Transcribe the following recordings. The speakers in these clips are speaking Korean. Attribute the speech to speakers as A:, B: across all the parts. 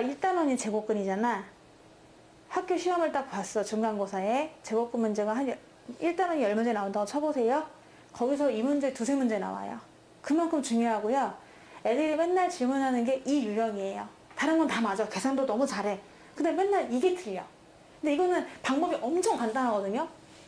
A: 1단원이 제곱근이잖아. 학교 시험을 딱 봤어. 중간고사에 제곱근 문제가 1단원이 10문제 나온다고 쳐보세요. 거기서 이 문제 두세 문제 나와요. 그만큼 중요하고요. 애들이 맨날 질문하는 게 이 유형이에요. 다른 건 다 맞아. 계산도 너무 잘해. 근데 맨날 이게 틀려. 근데 이거는 방법이 엄청 간단하거든요.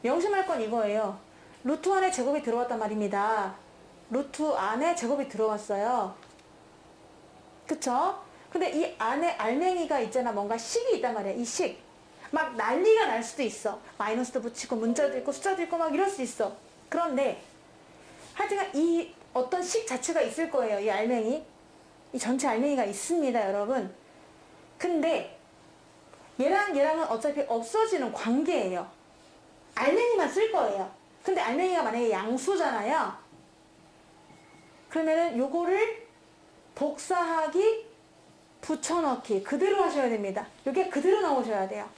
A: 명심할 건 이거예요. 루트 안에 제곱이 들어왔단 말입니다. 루트 안에 제곱이 들어왔어요. 그쵸? 근데 이 안에 알맹이가 있잖아. 뭔가 식이 있단 말이야. 이 식. 막 난리가 날 수도 있어. 마이너스도 붙이고 문자도 있고 숫자도 있고 막 이럴 수 있어. 그런데 하여튼 이 어떤 식 자체가 있을 거예요. 이 알맹이. 이 전체 알맹이가 있습니다. 여러분. 근데 얘랑 얘랑은 어차피 없어지는 관계예요. 알맹이만 쓸 거예요. 근데 알맹이가 만약에 양수잖아요. 그러면은 요거를 복사하기, 붙여넣기 그대로 하셔야 됩니다. 이게 그대로 나오셔야 돼요.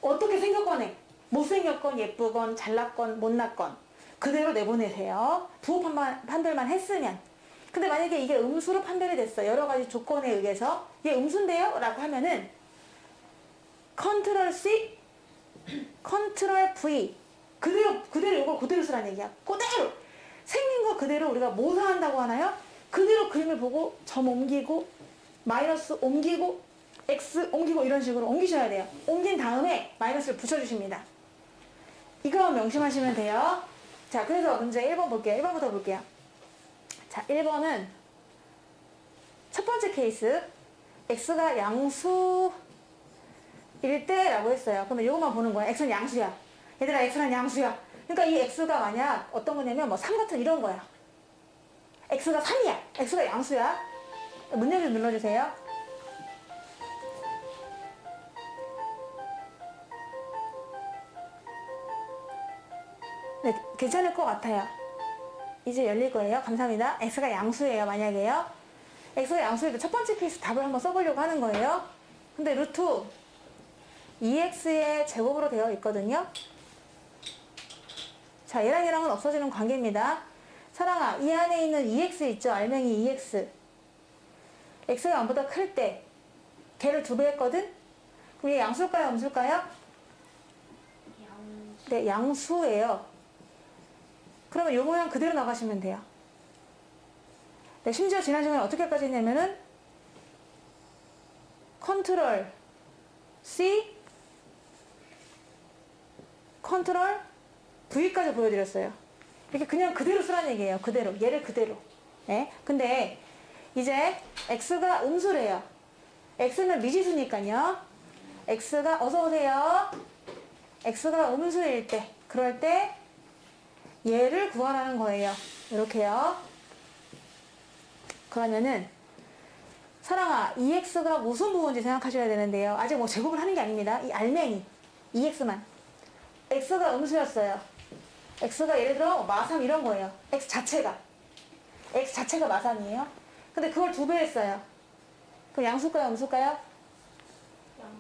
A: 어떻게 생겼건 못생겼건 예쁘건 잘났건 못났건 그대로 내보내세요. 부호 판별만 했으면. 근데 만약에 이게 음수로 판별이 됐어. 여러 가지 조건에 의해서 얘 음수인데요? 라고 하면은 컨트롤 C, 컨트롤 V 그대로 이걸 그대로 쓰라는 얘기야. 그대로 생긴 거 그대로 우리가 모사한다고 하나요? 그대로 그림을 보고 점 옮기고 마이너스 옮기고 X 옮기고 이런 식으로 옮기셔야 돼요. 옮긴 다음에 마이너스를 붙여주십니다. 이거 명심하시면 돼요. 자, 그래서 문제 1번 볼게요. 1번부터 볼게요. 자, 1번은 첫 번째 케이스 X가 양수일 때라고 했어요. 그러면 이것만 보는 거야. X는 양수야. 얘들아, X는 양수야. 그러니까 이 X가 만약 어떤 거냐면 뭐 3 같은 이런 거야. X가 3이야. X가 양수야. 문제 좀 눌러주세요. 네, 괜찮을 것 같아요. 이제 열릴 거예요. 감사합니다. X가 양수예요. 만약에요. X가 양수일 때 첫 번째 케이스 답을 한번 써보려고 하는 거예요. 근데 루트 2X의 제곱으로 되어 있거든요. 자, 얘랑 얘랑은 없어지는 관계입니다. 사랑아, 이 안에 있는 2X 있죠? 알맹이 2X. X가 0보다 클 때 걔를 2배 했거든? 그럼 얘 양수일까요? 음수일까요? 네, 양수예요. 그러면 이 모양 그대로 나가시면 돼요. 네, 심지어 지난 시간에 어떻게까지 했냐면은 컨트롤 C, 컨트롤 V까지 보여드렸어요. 이렇게 그냥 그대로 쓰라는 얘기예요. 그대로. 얘를 그대로. 네. 근데 이제 X가 음수래요. X는 미지수니까요. X가 어서오세요. X가 음수일 때, 그럴 때 얘를 구하라는 거예요. 이렇게요. 그러면은 사랑아, 2X가 무슨 부호인지 생각하셔야 되는데요. 아직 뭐 제곱을 하는 게 아닙니다. 이 알맹이 2X만. X가 음수였어요. X가 예를 들어 마삼 이런 거예요. X 자체가 마삼이에요. 근데 그걸 2배 했어요. 그럼 양수일까요? 음수일까요? 양수.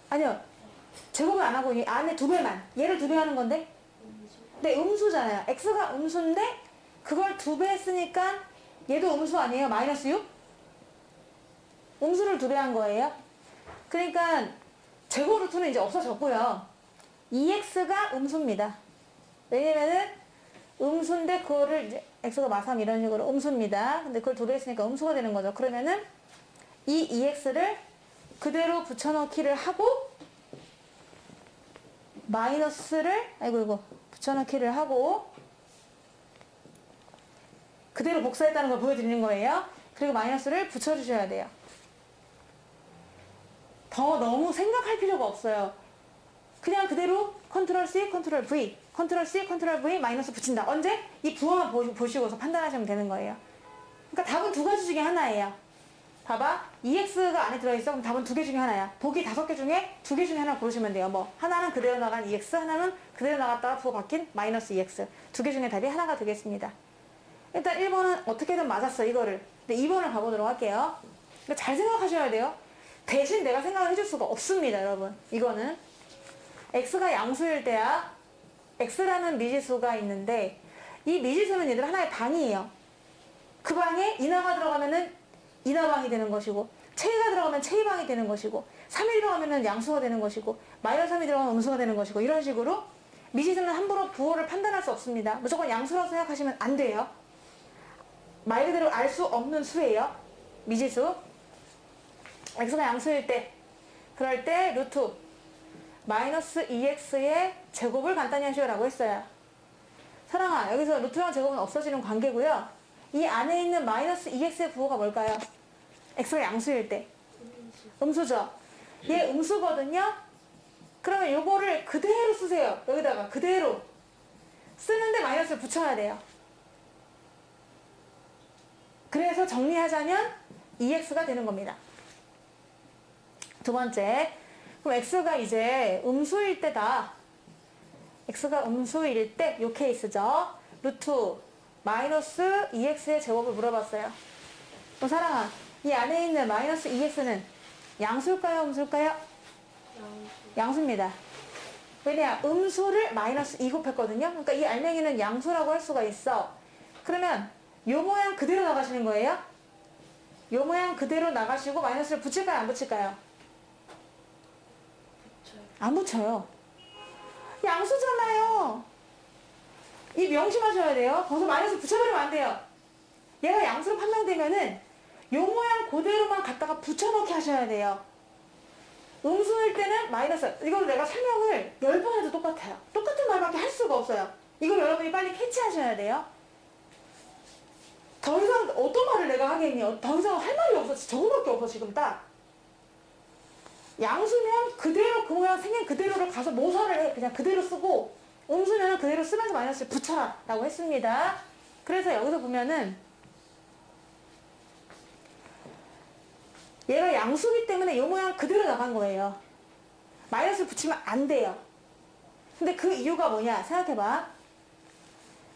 A: 아니요. 제곱을 안 하고 이 안에 2배만. 얘를 2배 하는 건데? 네, 음수잖아요. X가 음수인데 그걸 2배 했으니까 얘도 음수 아니에요? 마이너스 6? 음수를 2배 한 거예요. 그러니까 제곱 루트는 이제 없어졌고요. 2X가 음수입니다. 왜냐면은 음수인데 그거를 이제 X가 마삼 이런 식으로 음수입니다. 근데 그걸 2배 했으니까 음수가 되는 거죠. 그러면은 이 2X를 그대로 붙여넣기를 하고 마이너스를 이거 붙여넣기를 하고 그대로 복사했다는 걸 보여드리는 거예요. 그리고 마이너스를 붙여주셔야 돼요. 더 너무 생각할 필요가 없어요. 그냥 그대로 컨트롤 C, 컨트롤 V, 컨트롤 C, 컨트롤 V 마이너스 붙인다. 언제? 이 부호만 보시고서 판단하시면 되는 거예요. 그러니까 답은 2가지 중에 하나예요. 봐봐. 2X가 안에 들어있어. 그럼 답은 2개 중에 하나야. 보기 5개 중에 2개 중에 하나 고르시면 돼요. 뭐 하나는 그대로 나간 2X, 하나는 그대로 나갔다가 부호 바뀐 마이너스 2X. 2개 중에 답이 하나가 되겠습니다. 일단 1번은 어떻게든 맞았어, 이거를. 근데 2번을 가보도록 할게요. 그러니까 잘 생각하셔야 돼요. 대신 내가 생각을 해줄 수가 없습니다, 여러분. 이거는 X가 양수일 때야. X라는 미지수가 있는데 이 미지수는 얘들 하나의 방이에요. 그 방에 인하가 들어가면은 인하방이 되는 것이고 체가 들어가면 체이방이 되는 것이고 3이 들어가면 양수가 되는 것이고 마이너스 3이 들어가면 음수가 되는 것이고 이런 식으로 미지수는 함부로 부호를 판단할 수 없습니다. 무조건 양수라고 생각하시면 안 돼요. 말 그대로 알 수 없는 수예요. 미지수. x가 양수일 때 그럴 때 루트 마이너스 2x의 제곱을 간단히 하시오라고 했어요. 사랑아, 여기서 루트랑 제곱은 없어지는 관계고요. 이 안에 있는 마이너스 2x의 부호가 뭘까요? x가 양수일 때 음수죠. 얘 음수거든요. 그러면 요거를 그대로 쓰세요. 여기다가 그대로 쓰는데 마이너스를 붙여야 돼요. 그래서 정리하자면 2x가 되는 겁니다. 두 번째, 그럼 x가 이제 음수일 때다. x가 음수일 때 요 케이스죠. 루트 마이너스 2x의 제곱을 물어봤어요. 그럼 사랑아, 이 안에 있는 마이너스 2x는 양수일까요? 음수일까요? 양수입니다. 왜냐? 음수를 마이너스 2 곱했거든요. 그러니까 이 알맹이는 양수라고 할 수가 있어. 그러면 요 모양 그대로 나가시는 거예요? 요 모양 그대로 나가시고 마이너스를 붙일까요? 안 붙일까요? 안 붙여요. 양수잖아요. 이 명심하셔야 돼요. 거기서 마이너스 붙여버리면 안 돼요. 얘가 양수로 판명되면은 요 모양 그대로만 갖다가 붙여넣기 하셔야 돼요. 음수일 때는 마이너스. 이걸 내가 설명을 10번 해도 똑같아요. 똑같은 말밖에 할 수가 없어요. 이걸 여러분이 빨리 캐치하셔야 돼요. 더 이상 어떤 말을 내가 하겠니? 더 이상 할 말이 없어. 저거밖에 없어 지금 딱. 양수면 그대로 그 모양 생긴 그대로를 가서 모사를 해. 그냥 그대로 쓰고 음수면 그대로 쓰면서 마이너스를 붙여라 라고 했습니다. 그래서 여기서 보면은 얘가 양수기 때문에 이 모양 그대로 나간 거예요. 마이너스를 붙이면 안 돼요. 근데 그 이유가 뭐냐 생각해봐.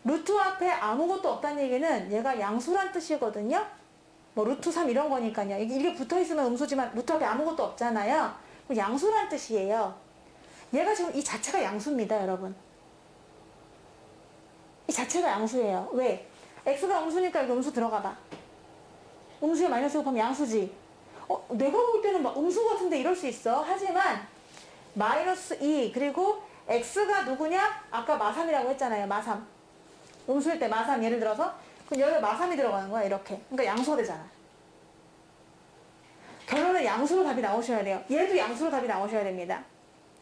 A: 루트 앞에 아무것도 없다는 얘기는 얘가 양수란 뜻이거든요. 뭐 루트 3 이런 거니까요. 이게 붙어있으면 음수지만 루트 앞에 아무것도 없잖아요. 양수란 뜻이에요. 얘가 지금 이 자체가 양수입니다, 여러분. 이 자체가 양수예요. 왜? x가 음수니까 여기 음수 들어가봐. 음수에 마이너스 곱하면 양수지. 내가 볼 때는 막 음수 같은데 이럴 수 있어. 하지만 마이너스 2 그리고 x가 누구냐? 아까 마3이라고 했잖아요. 마3. 음수일 때 마3 예를 들어서 그럼 여기 마3이 들어가는 거야. 이렇게. 그러니까 양수가 되잖아. 결론은 양수로 답이 나오셔야 돼요. 얘도 양수로 답이 나오셔야 됩니다.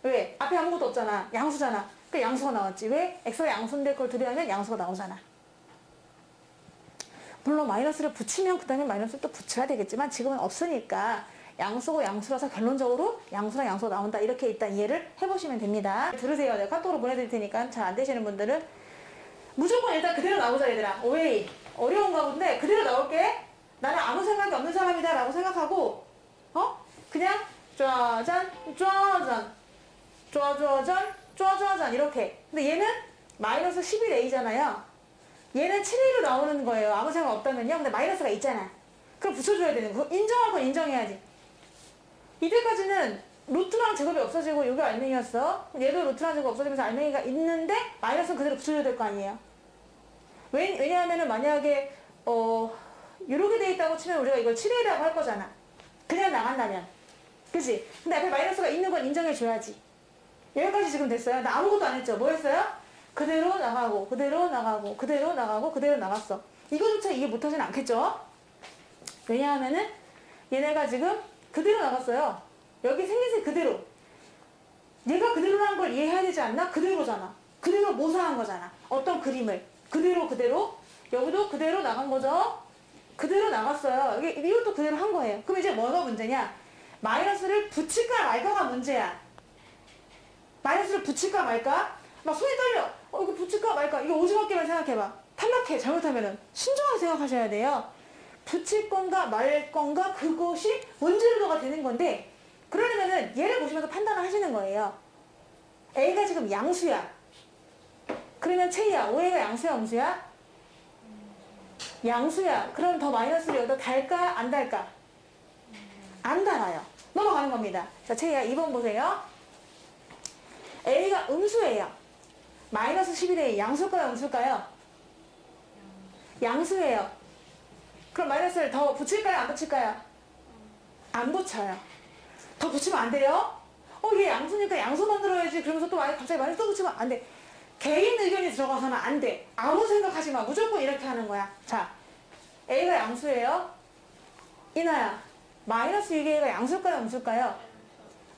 A: 왜? 앞에 아무것도 없잖아. 양수잖아. 그러니까 양수가 나왔지. 왜? x가 양수인데 그걸 들여하면 양수가 나오잖아. 물론 마이너스를 붙이면 그 다음에 마이너스를 또 붙여야 되겠지만 지금은 없으니까 양수고 양수라서 결론적으로 양수랑 양수가 나온다. 이렇게 일단 이해를 해보시면 됩니다. 들으세요. 내가 카톡으로 보내드릴 테니까 잘 안 되시는 분들은 무조건 일단 그대로 나오자 얘들아. 오해이 어려운가 본데 그대로 나올게. 나는 아무 생각이 없는 사람이다 라고 생각하고 그냥 짜잔 짜잔 짜자잔 짜자잔 이렇게. 근데 얘는 마이너스 11a잖아요. 얘는 7a로 나오는 거예요. 아무 생각 없다면요. 근데 마이너스가 있잖아. 그럼 붙여줘야 되는 거. 인정할 건 인정해야지. 이때까지는 루트랑 제곱이 없어지고 여기 알맹이였어. 얘도 루트랑 제곱 없어지면서 알맹이가 있는데 마이너스는 그대로 붙여줘야 될 거 아니에요. 왜냐하면은 만약에 이렇게 돼 있다고 치면 우리가 이걸 7a라고 할 거잖아. 그냥 나간다면. 그치? 근데 앞에 마이너스가 있는 건 인정해줘야지. 여기까지 지금 됐어요. 나 아무것도 안 했죠. 뭐 했어요? 그대로 나가고 그대로 나가고 그대로 나가고 그대로 나갔어. 이거조차 이해 못하진 않겠죠? 왜냐하면은 얘네가 지금 그대로 나갔어요. 여기 생긴색 그대로. 얘가 그대로라는 걸 이해해야 되지 않나? 그대로잖아. 그대로 모사한 거잖아. 어떤 그림을. 그대로 여기도 그대로 나간 거죠? 그대로 나갔어요. 이것도 그대로 한 거예요. 그럼 이제 뭐가 문제냐? 마이너스를 붙일까 말까가 문제야. 마이너스를 붙일까 말까? 막 손이 떨려. 이거 붙일까 말까? 이거 오징어게임을 생각해봐. 탈락해. 잘못하면은. 신중하게 생각하셔야 돼요. 붙일 건가 말 건가 그것이 원재료가 되는 건데 그러려면은 얘를 보시면서 판단을 하시는 거예요. A가 지금 양수야. 그러면 체이야. OA가 양수야 음수야? 양수야. 그럼 더 마이너스를 여기다 달까 안 달까? 안 달아요. 넘어가는 겁니다. 자, 체이야 2번 보세요. A가 음수예요. 마이너스 11A 양수일까요? 음수일까요? 양수예요. 그럼 마이너스를 더 붙일까요? 안 붙일까요? 안 붙여요. 더 붙이면 안 돼요. 얘 양수니까 양수 만들어야지. 그러면서 또 갑자기 마이너스 또 붙이면 안 돼. 개인 의견이 들어가서는 안 돼. 아무 생각하지 마. 무조건 이렇게 하는 거야. 자, A가 양수예요. 이나야, 마이너스 6A가 양수일까요? 음수일까요?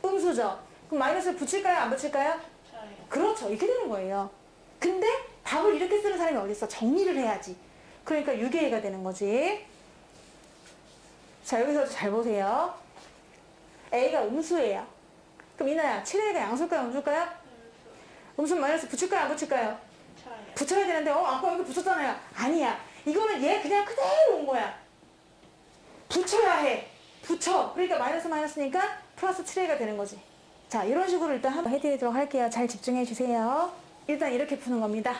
A: 음수죠. 그럼 마이너스를 붙일까요? 안 붙일까요? 그렇죠. 이렇게 되는 거예요. 근데 답을 이렇게 쓰는 사람이 어디 있어? 정리를 해야지. 그러니까 6A가 되는 거지. 자, 여기서 잘 보세요. A가 음수예요. 그럼 이나야, 7A가 양수일까요? 음수일까요? 음수 마이너스 붙일까요? 안 붙일까요? 붙여야 되는데 아까 여기 붙였잖아요. 아니야. 이거는 얘 그냥 그대로 온 거야. 붙여야 해. 붙여. 그러니까 마이너스니까 플러스 7A가 되는 거지. 자, 이런 식으로 일단 한번 해드리도록 할게요. 잘 집중해 주세요. 일단 이렇게 푸는 겁니다.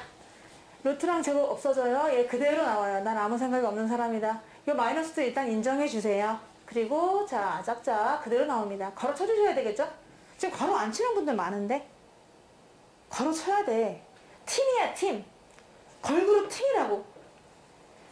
A: 루트랑 제곱 없어져요. 얘 그대로 나와요. 난 아무 생각이 없는 사람이다. 이 마이너스도 일단 인정해 주세요. 그리고 자, 짝짝 그대로 나옵니다. 괄호 쳐주셔야 되겠죠? 지금 괄호 안 치는 분들 많은데 괄호 쳐야 돼. 팀이야, 팀. 걸그룹 팀이라고.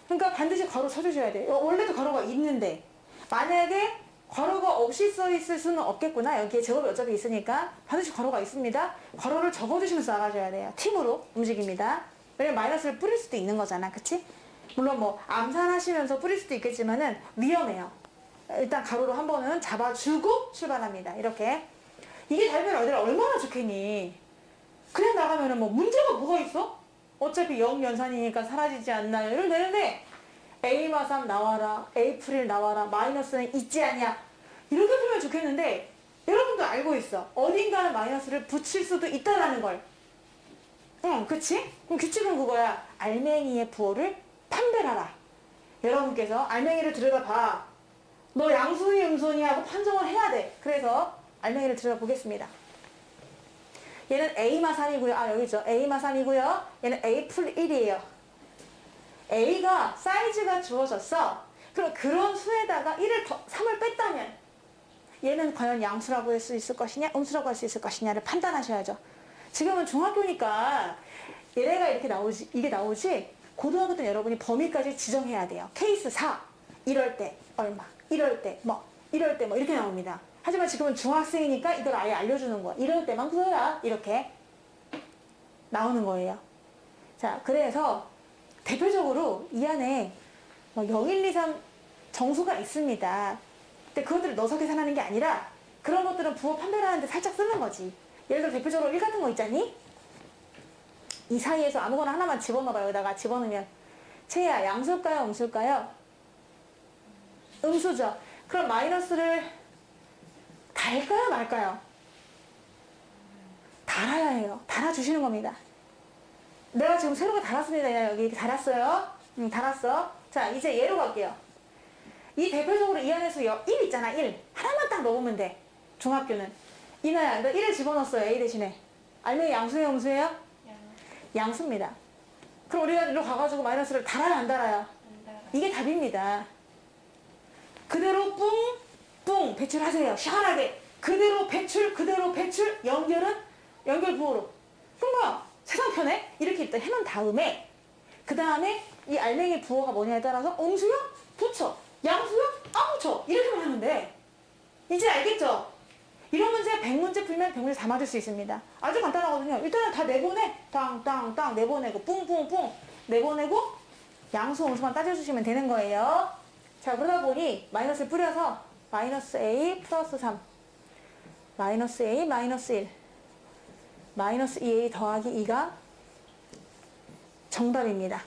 A: 그러니까 반드시 괄호 쳐주셔야 돼. 원래도 괄호가 있는데 만약에 괄호가 없이 써 있을 수는 없겠구나. 여기에 제곱이 어차피 있으니까 반드시 괄호가 있습니다. 괄호를 접어주시면서 나가줘야 돼요. 팀으로 움직입니다. 왜냐면 마이너스를 뿌릴 수도 있는 거잖아. 그치? 물론 뭐 암산하시면서 뿌릴 수도 있겠지만은 위험해요. 일단 가로로 한 번은 잡아주고 출발합니다. 이렇게. 이게 달면 얼마나 좋겠니? 그냥 나가면은 뭐 문제가 뭐가 있어? 어차피 0연산이니까 사라지지 않나요? 이러면 되는데 A마3 나와라, A풀1 나와라, 마이너스는 있지 않냐? 이렇게 풀면 좋겠는데 여러분도 알고 있어. 어딘가는 마이너스를 붙일 수도 있다라는 걸. 응, 그치? 그럼 규칙은 그거야. 알맹이의 부호를 판별하라. 여러분께서 알맹이를 들여다봐. 너 양수니 음수니 하고 판정을 해야 돼. 그래서 알맹이를 들여다보겠습니다. 얘는 A마3이고요. 여기 있죠. A마3이고요. 얘는 A풀1이에요. A가 사이즈가 주어졌어. 그럼 그런 수에다가 3을 뺐다면 얘는 과연 양수라고 할 수 있을 것이냐 음수라고 할 수 있을 것이냐를 판단하셔야죠. 지금은 중학교니까 얘네가 이렇게 나오지, 이게 나오지. 고등학교 때는 여러분이 범위까지 지정해야 돼요. 케이스 4 이럴 때 얼마, 이럴 때 뭐 이렇게 나옵니다. 하지만 지금은 중학생이니까 이걸 아예 알려주는 거야. 이럴 때만 풀어라. 이렇게 나오는 거예요. 자, 그래서 대표적으로 이 안에 0, 1, 2, 3 정수가 있습니다. 근데 그것들을 넣어서 계산하는 게 아니라 그런 것들은 부호 판별하는데 살짝 쓰는 거지. 예를 들어 대표적으로 1 같은 거 있잖니? 이 사이에서 아무거나 하나만 집어넣어봐. 여기다가 집어넣으면 채야 양수일까요? 음수일까요? 음수죠. 그럼 마이너스를 달까요? 말까요? 달아야 해요. 달아주시는 겁니다. 내가 지금 세로가 달았습니다. 여기 달았어요. 달았어. 자, 이제 얘로 갈게요. 이 대표적으로 이 안에서 1 있잖아. 1. 하나만 딱 넣으면 돼. 중학교는. 이나야, 너 1을 집어넣었어요. A 대신에. 알맹이 양수예요? 음수예요? 양수입니다. 그럼 우리가 이리로 가가지고 마이너스를 달아요? 안 달아요? 이게 답입니다. 그대로 뿡 배출하세요. 시원하게. 그대로 배출, 연결은 연결 부호로. 그럼 세상 편해? 이렇게 일단 해놓은 다음에 그 다음에 이 알맹이 부호가 뭐냐에 따라서 음수요? 붙여. 양수요? 안 붙여. 이렇게만 하면 돼. 이제 알겠죠? 이런 문제 100문제 풀면 100문제 다 맞을 수 있습니다. 아주 간단하거든요. 일단은 다 내보내. 땅 내보내고 뿡 내보내고 양수 음수만 따져주시면 되는 거예요. 자, 그러다 보니 마이너스를 뿌려서 마이너스 A 플러스 3 마이너스 A 마이너스 1 마이너스 2A 더하기 2가 정답입니다.